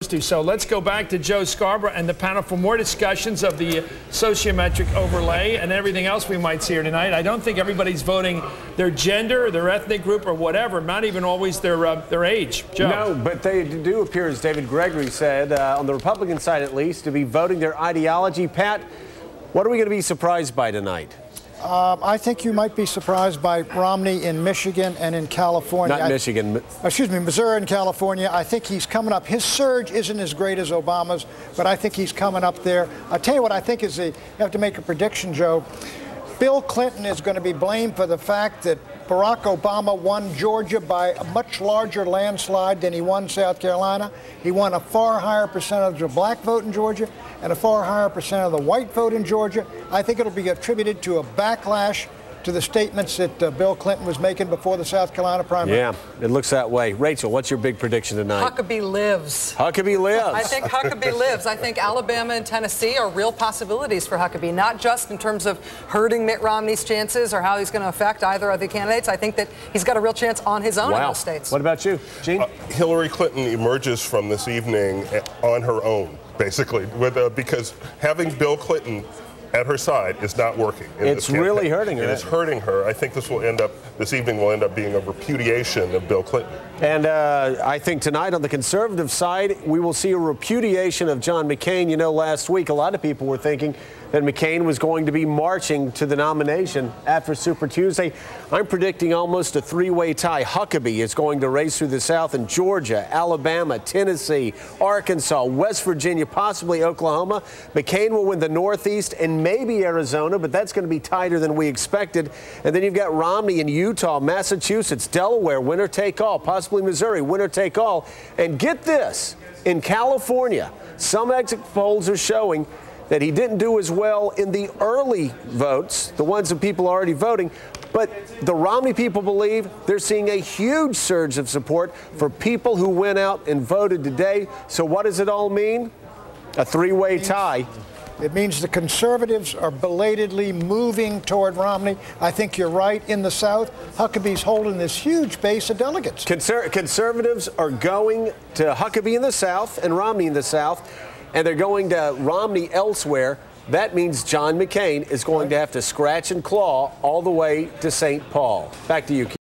So let's go back to Joe Scarborough and the panel for more discussions of the sociometric overlay and everything else we might see here tonight. I don't think everybody's voting their gender, their ethnic group, or whatever, not even always their age. Joe. No, but they do appear, as David Gregory said, on the Republican side at least, to be voting their ideology. Pat, what are we going to be surprised by tonight? I think you might be surprised by Romney in Michigan and in California. Not Michigan. Excuse me, Missouri and California. I think he's coming up. His surge isn't as great as Obama's, but I think he's coming up there. I'll tell you what I think is you have to make a prediction, Joe. Bill Clinton is going to be blamed for the fact that Barack Obama won Georgia by a much larger landslide than he won South Carolina. He won a far higher percentage of black vote in Georgia and a far higher percent of the white vote in Georgia. I think it'll be attributed to a backlash to the statements that Bill Clinton was making before the South Carolina primary. Yeah, it looks that way. Rachel, what's your big prediction tonight? Huckabee lives. Huckabee lives. I think Huckabee lives. I think Alabama and Tennessee are real possibilities for Huckabee, not just in terms of hurting Mitt Romney's chances or how he's going to affect either of the candidates. I think that he's got a real chance on his own in those states. What about you, Gene? Hillary Clinton emerges from this evening on her own, basically, because having Bill Clinton at her side is not working. It's really hurting her. It is hurting her. I think this evening will end up being a repudiation of Bill Clinton. And I think tonight on the conservative side, we will see a repudiation of John McCain. You know, last week, a lot of people were thinking that McCain was going to be marching to the nomination after Super Tuesday. I'm predicting almost a three-way tie. Huckabee is going to race through the South in Georgia, Alabama, Tennessee, Arkansas, West Virginia, possibly Oklahoma. McCain will win the Northeast and maybe Arizona, but that's going to be tighter than we expected. And then you've got Romney in Utah, Massachusetts, Delaware, winner take all, possibly Missouri, winner take all. And get this, in California, some exit polls are showing that he didn't do as well in the early votes, the ones that people are already voting, but the Romney people believe they're seeing a huge surge of support for people who went out and voted today. So what does it all mean? A three-way tie. It means the conservatives are belatedly moving toward Romney. I think you're right. In the South, Huckabee's holding this huge base of delegates. Conservatives are going to Huckabee in the South and Romney in the South, and they're going to Romney elsewhere. That means John McCain is going to have to scratch and claw all the way to St. Paul. Back to you, Keith.